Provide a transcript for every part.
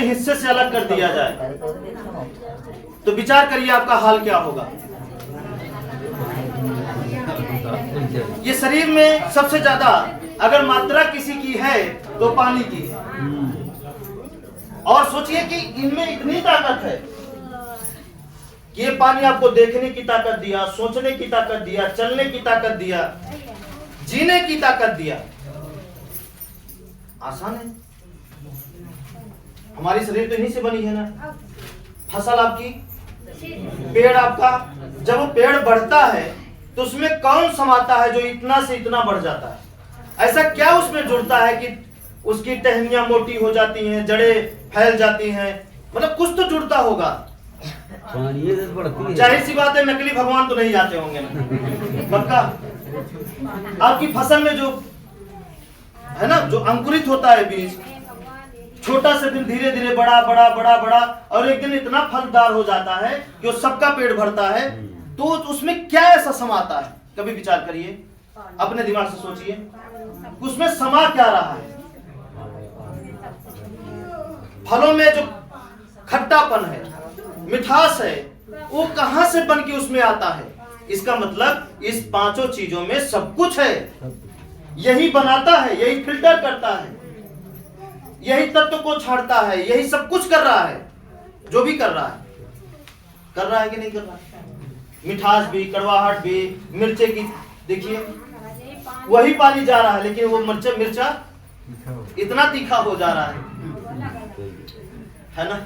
हिस्से से अलग कर दिया जाए तो विचार करिए आपका हाल क्या होगा। ये शरीर में सबसे ज्यादा अगर मात्रा किसी की है तो पानी की है। और सोचिए कि इनमें इतनी ताकत है कि ये पानी आपको देखने की ताकत दिया, सोचने की ताकत दिया, चलने की ताकत दिया, जीने की ताकत दिया। आसान है। हमारी शरीर तो इन्हीं से बनी है ना। फसल आपकी, पेड़ आपका, जब वो पेड़ बढ़ता है तो उसमें कौन समाता है जो इतना से इतना बढ़ जाता है? ऐसा क्या उसमें जुड़ता है कि उसकी टहनियां मोटी हो जाती हैं, जड़ें फैल जाती हैं? मतलब कुछ तो जुड़ता होगा। जाहिर सी बात है नकली भगवान तो नहीं आते होंगे ना, पक्का। आपकी फसल में जो है ना, जो अंकुरित होता है बीज, छोटा से फिर धीरे धीरे बड़ा बड़ा बड़ा बड़ा और एक दिन इतना फलदार हो जाता है कि वो सबका पेट भरता है। तो उसमें क्या ऐसा समाता है? कभी विचार करिए, अपने दिमाग से सोचिए, उसमें समा क्या रहा है? फलों में जो खट्टापन है, मिठास है, वो कहां से बन के उसमें आता है? इसका मतलब इस पांचों चीजों में सब कुछ है। यही बनाता है, यही फिल्टर करता है, यही तत्व को छाड़ता है, यही सब कुछ कर रहा है। जो भी कर रहा है कि नहीं कर रहा है? मिठास भी, कड़वाहट भी, मिर्चे की देखिए, वही पानी जा रहा है लेकिन वो मिर्चा इतना तीखा हो जा रहा है ना?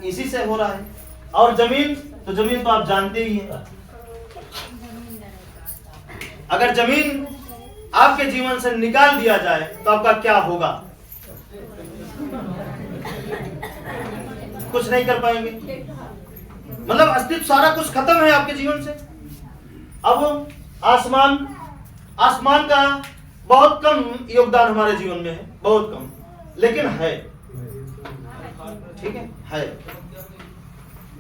इसी से हो रहा है। और जमीन तो आप जानते ही हैं। अगर जमीन आपके जीवन से निकाल दिया जाए तो आपका क्या होगा? कुछ नहीं कर पाएंगे। मतलब अस्तित्व सारा कुछ खत्म है आपके जीवन से। अब आसमान का बहुत कम योगदान हमारे जीवन में है, बहुत कम, लेकिन है। ठीक है,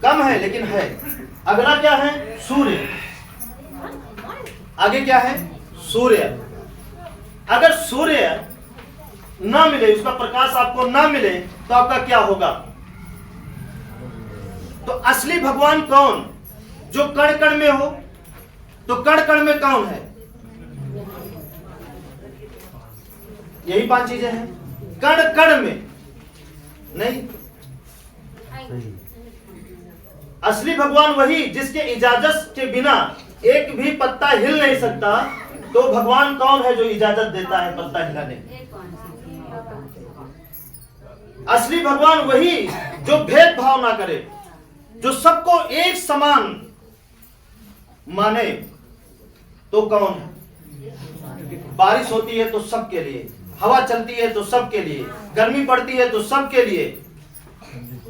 कम है लेकिन है। अगला क्या है? सूर्य। आगे क्या है? सूर्य। अगर सूर्य ना मिले, उसका प्रकाश आपको ना मिले तो आपका क्या होगा? तो असली भगवान कौन? जो कण कण में हो। तो कण कण में कौन है? यही पांच चीजें हैं। कण कण में नहीं। असली भगवान वही जिसके इजाजत के बिना एक भी पत्ता हिल नहीं सकता। तो भगवान कौन है जो इजाजत देता है पत्ता हिलाने? असली भगवान वही जो भेदभाव ना करे, जो सबको एक समान माने। तो कौन है? बारिश होती है तो सबके लिए, हवा चलती है तो सबके लिए, गर्मी पड़ती है तो सबके लिए,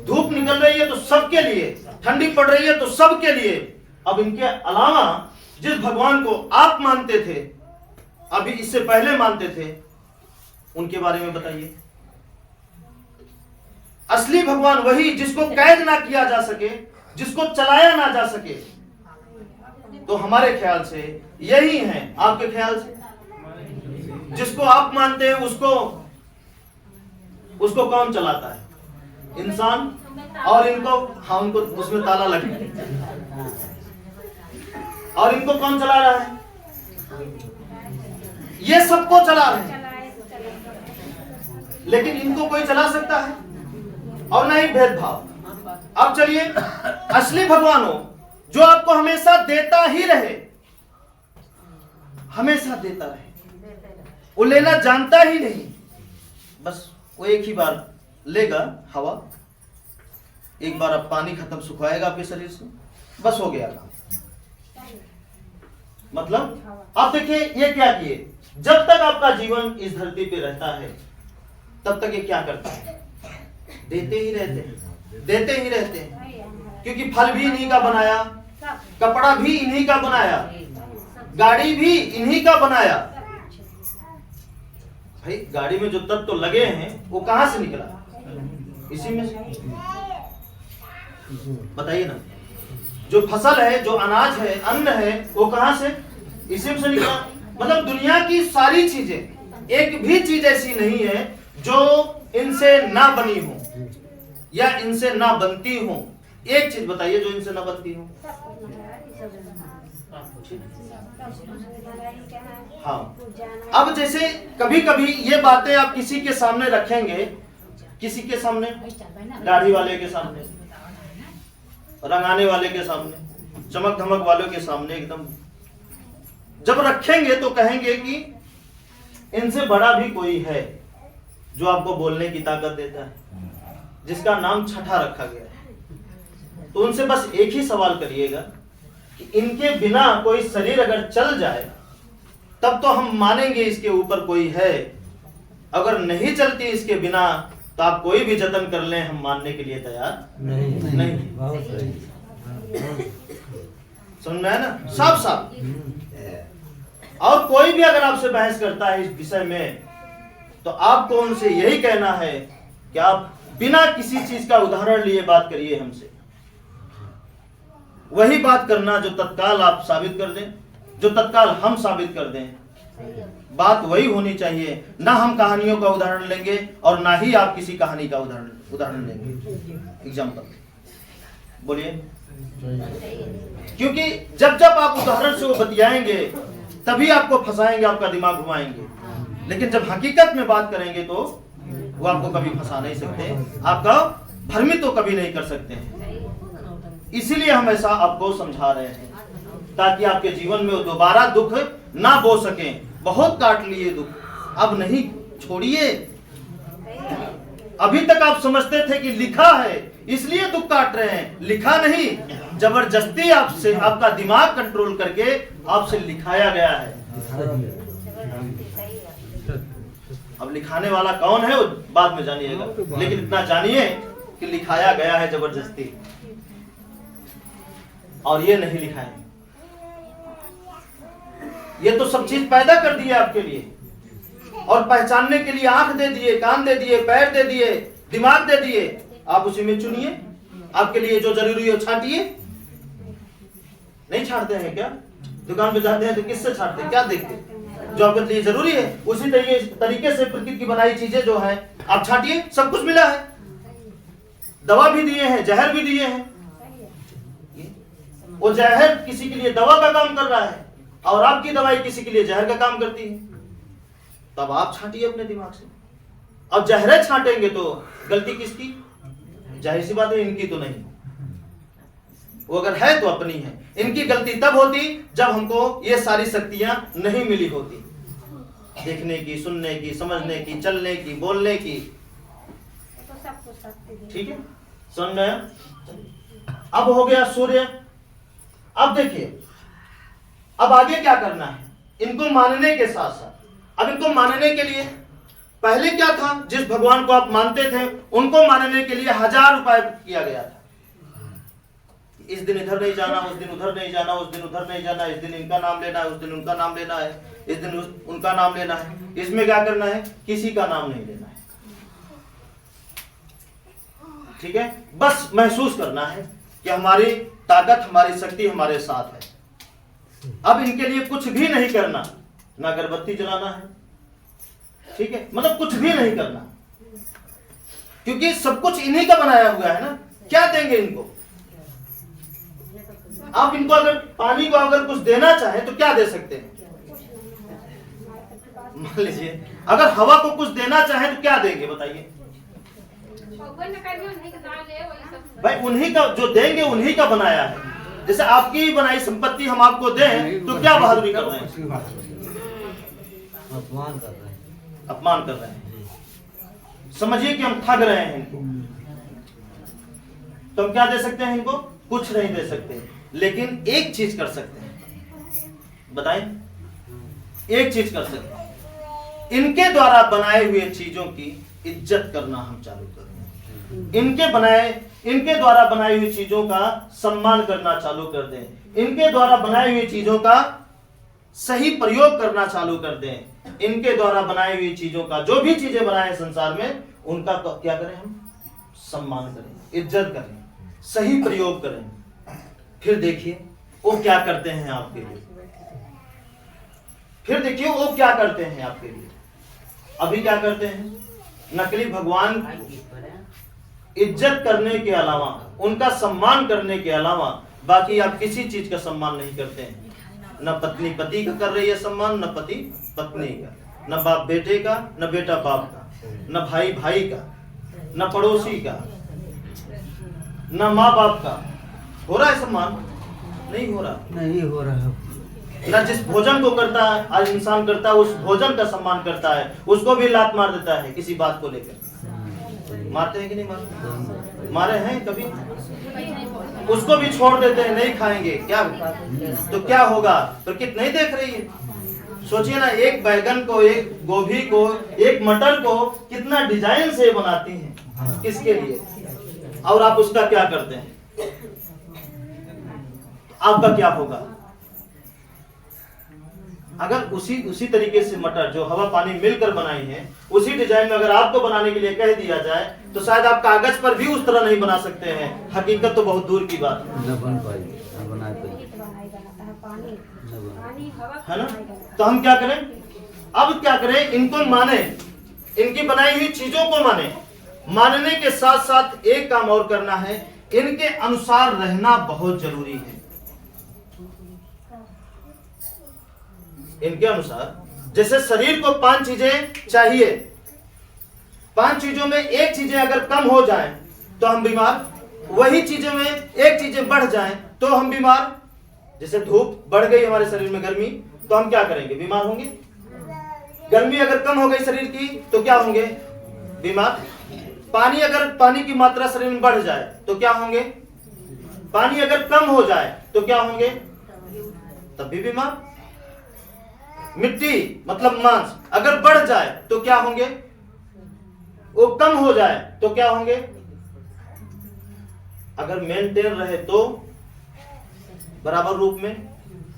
धूप निकल रही है तो सबके लिए, ठंडी पड़ रही है तो सबके लिए। अब इनके अलावा जिस भगवान को आप मानते थे, अभी इससे पहले मानते थे, उनके बारे में बताइए। असली भगवान वही जिसको कैद ना किया जा सके, जिसको चलाया ना जा सके। तो हमारे ख्याल से यही है। आपके ख्याल से जिसको आप मानते हैं उसको कौन चलाता है? इंसान। और उनको उसमें ताला लग गया। और इनको कौन चला रहा है? ये सबको चला रहे हैं, लेकिन इनको कोई चला सकता है? और नहीं भेदभाव। अब चलिए, असली भगवान हो जो आपको हमेशा देता ही रहे, हमेशा देता रहे, वो लेना जानता ही नहीं। बस वो एक ही बार लेगा हवा, एक बार अब पानी खत्म सुखाएगा आपके शरीर से, बस हो गया काम। मतलब आप देखिए ये क्या किए, जब तक आपका जीवन इस धरती पे रहता है तब तक ये क्या करता है? देते ही रहते हैं, देते ही रहते हैं। क्योंकि फल भी इन्हीं का बनाया, कपड़ा भी इन्हीं का बनाया, गाड़ी भी इन्हीं का बनाया। भाई गाड़ी में जो तत्व लगे हैं वो कहां से निकला? इसी में से। बताइए ना, जो फसल है, जो अनाज है, अन्न है, वो कहां से? इसी में से निकला। मतलब दुनिया की सारी चीजें, एक भी चीज ऐसी नहीं है जो इनसे ना बनी हो या इनसे ना बनती हो, एक चीज बताइए जो इनसे ना बनती हो। हाँ, अब जैसे कभी कभी ये बातें आप किसी के सामने रखेंगे, किसी के सामने, दाढ़ी वाले के सामने, रंगाने वाले के सामने, चमक धमक वालों के सामने, एकदम जब रखेंगे तो कहेंगे कि इनसे बड़ा भी कोई है जो आपको बोलने की ताकत देता है, जिसका नाम छठा रखा गया है। तो उनसे बस एक ही सवाल करिएगा कि इनके बिना कोई शरीर अगर चल जाए तब तो हम मानेंगे इसके ऊपर कोई है, अगर नहीं चलती इसके बिना तो आप कोई भी जतन कर लें हम मानने के लिए तैयार नहीं। समझ में है ना, साफ साफ। और कोई भी अगर आपसे बहस करता है इस विषय में तो आपको उनसे यही कहना है कि आप बिना किसी चीज का उदाहरण लिए बात करिए हमसे, वही बात करना जो तत्काल आप साबित कर दें, जो तत्काल हम साबित कर दें। बात वही होनी चाहिए, ना हम कहानियों का उदाहरण लेंगे और ना ही आप किसी कहानी का उदाहरण लेंगे। एग्जाम्पल बोलिए, क्योंकि जब जब आप उदाहरण से वो बतियाएंगे तभी आपको फंसाएंगे, आपका दिमाग घुमाएंगे, लेकिन जब हकीकत में बात करेंगे तो वो आपको कभी फंसा नहीं सकते, आपका भ्रमित तो कभी नहीं कर सकते हैं। इसीलिए हम ऐसा आपको समझा रहे हैं ताकि आपके जीवन में दोबारा दुख ना बो सकें। बहुत काट लिए दुख, अब नहीं, छोड़िए। अभी तक आप समझते थे कि लिखा है इसलिए दुख काट रहे हैं, लिखा नहीं, जबरदस्ती आपसे आपका दिमाग कंट्रोल करके आपसे लिखाया गया है। अब लिखाने वाला कौन है वो बाद में जानिएगा, लेकिन इतना जानिए कि लिखाया गया है जबरदस्ती, और ये नहीं लिखाए। ये तो सब चीज पैदा कर दिए आपके लिए, और पहचानने के लिए आंख दे दिए, कान दे दिए, पैर दे दिए, दिमाग दे दिए। आप उसी में चुनिए, आपके लिए जो जरूरी हो छांटिए। नहीं छांटते हैं क्या? दुकान पे जाते हैं तो किससे छांटते हैं, क्या देखते हैं? जो आपके लिए जरूरी है उसी तरीके से प्रकृति की बनाई चीजें जो है आप छांटिए। सब कुछ मिला है, दवा भी दिए हैं, जहर भी दिए हैं। वो जहर किसी के लिए दवा का काम कर रहा है और आपकी दवाई किसी के लिए जहर का काम करती है। तब आप छांटिए अपने दिमाग से। अब जहर छांटेंगे तो गलती किसकी? जाहिर सी बात है इनकी तो नहीं, वो अगर है तो अपनी है। इनकी गलती तब होती जब हमको ये सारी शक्तियां नहीं मिली होती, देखने की, सुनने की, समझने की, चलने की, बोलने की। ठीक है, सुन रहे हैं? अब हो गया सूर्य। अब देखिए अब आगे क्या करना है इनको मानने के साथ साथ। अब इनको मानने के लिए पहले क्या था, जिस भगवान को आप मानते थे उनको मानने के लिए 1000 उपाय किया गया था। इस दिन इधर नहीं जाना, उस दिन उधर नहीं जाना, उस दिन उधर नहीं जाना, इस दिन इनका नाम लेना है, उस दिन उनका नाम लेना है, इस दिन उनका नाम लेना है। इसमें क्या करना है? किसी का नाम नहीं लेना है। ठीक है, बस महसूस करना है कि हमारी ताकत, हमारी शक्ति हमारे साथ है। अब इनके लिए कुछ भी नहीं करना, ना अगरबत्ती जलाना है, ठीक है, मतलब कुछ भी नहीं करना, क्योंकि सब कुछ इन्हीं का बनाया हुआ है ना। क्या देंगे इनको? आप इनको अगर पानी को अगर कुछ देना चाहे तो क्या दे सकते हैं? मान लीजिए अगर हवा को कुछ देना चाहे तो क्या देंगे बताइए भाई? उन्हीं का जो देंगे उन्हीं का बनाया है। जैसे आपकी ही बनाई संपत्ति हम आपको दें तो क्या बहादुरी कर रहे हैं? अपमान कर रहे हैं। समझिए कि हम ठग रहे हैं इनको। तो हम क्या दे सकते हैं इनको? कुछ नहीं दे सकते, लेकिन एक चीज कर सकते हैं। बताएं, एक चीज कर सकते हैं, इनके द्वारा बनाए हुए चीजों की इज्जत करना हम चालू कर दें। इनके द्वारा बनाई हुई चीजों का सम्मान करना चालू कर दें। इनके द्वारा बनाई हुई चीजों का सही प्रयोग करना चालू कर दें। इनके द्वारा बनाई हुई चीजों का, जो भी चीजें बनाए संसार में, उनका क्या करें? हम सम्मान करें, इज्जत करें, सही प्रयोग करें। फिर देखिए वो क्या करते हैं आपके लिए। फिर देखिए वो क्या करते हैं आपके लिए। अभी क्या करते हैं? नकली भगवान इज्जत करने के अलावा, उनका सम्मान करने के अलावा बाकी आप किसी चीज का सम्मान नहीं करते हैं। न पत्नी पति का कर रही है सम्मान, न पति पत्नी का, न बाप बेटे का, न बेटा बाप का, न भाई भाई का, न पड़ोसी का, न माँ बाप का। हो रहा है सम्मान? नहीं हो रहा, नहीं हो रहा। न जिस भोजन को करता है आज इंसान करता है, उस भोजन का सम्मान करता है, उसको भी लात मार देता है किसी बात को लेकर। मारते हैं कि नहीं मारते? मारे हैं कभी? उसको भी छोड़ देते हैं, नहीं खाएंगे क्या? तो क्या होगा? प्रकृति नहीं देख रही है? सोचिए ना, एक बैगन को, एक गोभी को, एक मटर को कितना डिजाइन से बनाती हैं, किसके लिए? और आप उसका क्या करते हैं? आपका क्या होगा? अगर उसी तरीके से मटर जो हवा पानी मिलकर बनाई है, उसी डिजाइन में अगर आपको बनाने के लिए कह दिया जाए तो शायद आप कागज पर भी उस तरह नहीं बना सकते हैं। हकीकत तो बहुत दूर की बात है ना। तो हम क्या करें? अब क्या करें? इनको माने, इनकी बनाई हुई चीजों को माने। मानने के साथ साथ एक काम और करना है, इनके अनुसार रहना बहुत जरूरी है। इनके अनुसार, जैसे शरीर को 5 चीजें चाहिए, 5 चीजों में एक चीजें अगर कम हो जाए तो हम बीमार, वही चीजों में एक चीजें बढ़ जाए तो हम बीमार। जैसे धूप बढ़ गई हमारे शरीर में, गर्मी, तो हम क्या करेंगे? बीमार होंगे। गर्मी अगर कम हो गई शरीर की तो क्या होंगे? बीमार। पानी, अगर पानी की मात्रा शरीर में बढ़ जाए तो क्या होंगे? पानी अगर कम हो जाए तो क्या होंगे? तब भी बीमार। मिट्टी मतलब मांस अगर बढ़ जाए तो क्या होंगे? वो कम हो जाए तो क्या होंगे? अगर मेंटेन रहे तो बराबर रूप में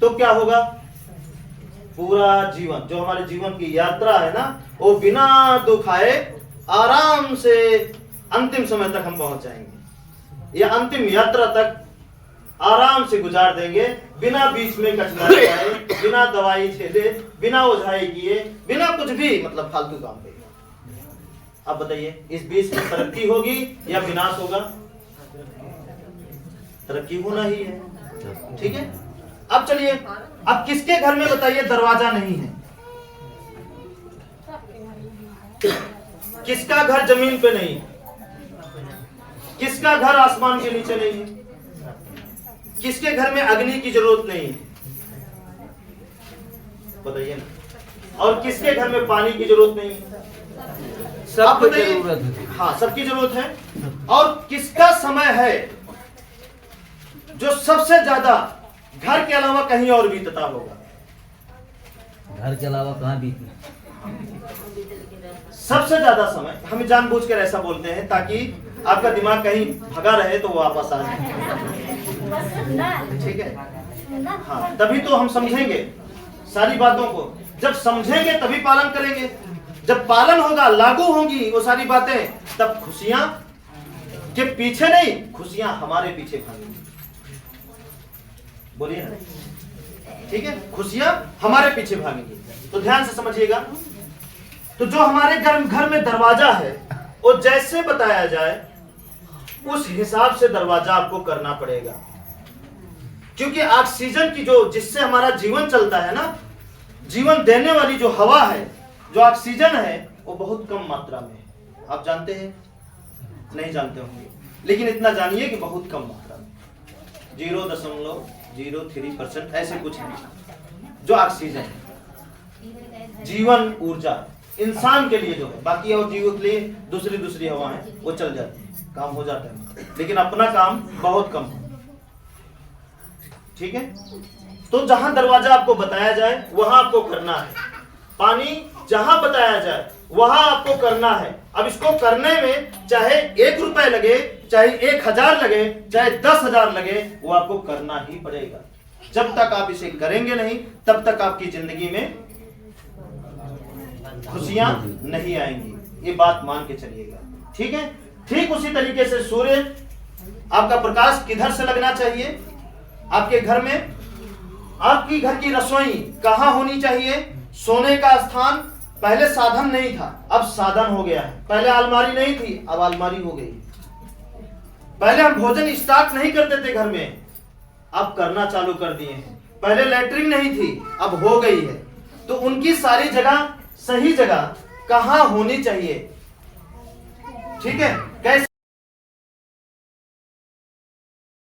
तो क्या होगा? पूरा जीवन, जो हमारे जीवन की यात्रा है ना, वो बिना दुख आए आराम से अंतिम समय तक हम पहुंच जाएंगे। या अंतिम यात्रा तक आराम से गुजार देंगे, बिना बीच में कठिनाई आए, बिना दवाई झेले, बिना ओझाई किए, बिना कुछ भी मतलब फालतू काम किए। अब बताइए, इस बीच में तरक्की होगी या विनाश होगा? तरक्की होना ही है, ठीक है। अब चलिए, अब किसके घर में बताइए दरवाजा नहीं है? किसका घर जमीन पे नहीं है? किसका घर आसमान के नीचे नहीं है? किसके घर में अग्नि की जरूरत नहीं है? बताइए ना। और किसके घर में पानी की जरूरत नहीं है? सबकी जरूरत है। हाँ, सबकी जरूरत है। और किसका समय है जो सबसे ज्यादा घर के अलावा कहीं और बीतता होगा? घर के अलावा कहाँ बीतता? सबसे ज्यादा समय, हम जानबूझकर ऐसा बोलते हैं ताकि आपका दिमाग कहीं भगा रहे तो वो वापस आ जाए, ठीक है। हाँ, तभी तो हम समझेंगे सारी बातों को। जब समझेंगे तभी पालन करेंगे। जब पालन होगा, लागू होंगी वो सारी बातें, तब खुशियां के पीछे नहीं, खुशियां हमारे पीछे भागेंगी। बोलिए ना, ठीक है। खुशियां हमारे पीछे भागेंगी। तो ध्यान से समझिएगा। तो जो हमारे घर में दरवाजा है, वो जैसे बताया जाए उस हिसाब से दरवाजा आपको करना पड़ेगा। क्योंकि ऑक्सीजन की जो, जिससे हमारा जीवन चलता है ना, जीवन देने वाली जो हवा है, जो ऑक्सीजन है, वो बहुत कम मात्रा में है। आप जानते हैं? नहीं जानते होंगे, लेकिन इतना जानिए कि बहुत कम मात्रा में, 0.03% ऐसे कुछ है जो ऑक्सीजन है। जीवन ऊर्जा इंसान के लिए जो है, बाकी और जीवों के लिए दूसरी हवा है, वो चल जाती है, काम हो जाता है, लेकिन अपना काम बहुत कम है, ठीक है। तो जहां दरवाजा आपको बताया जाए वहां आपको करना है। पानी जहां बताया जाए वहां आपको करना है। अब इसको करने में चाहे 1 रुपए लगे, चाहे 1000 लगे, चाहे 10,000 लगे, वो आपको करना ही पड़ेगा। जब तक आप इसे करेंगे नहीं, तब तक आपकी जिंदगी में खुशियां नहीं आएंगी। ये बात मान के चलिएगा, ठीक है। ठीक उसी तरीके से सूर्य, आपका प्रकाश किधर से लगना चाहिए? आपके घर में, आपकी घर की रसोई कहां होनी चाहिए? सोने का स्थान पहले साधन नहीं था, अब साधन हो गया है। पहले अलमारी नहीं थी, अब अलमारी हो गई। पहले हम भोजन स्टॉक नहीं करते थे घर में, अब करना चालू कर दिए हैं। पहले लैट्रिन नहीं थी, अब हो गई है। तो उनकी सारी जगह सही जगह कहाँ होनी चाहिए, ठीक है? कैसे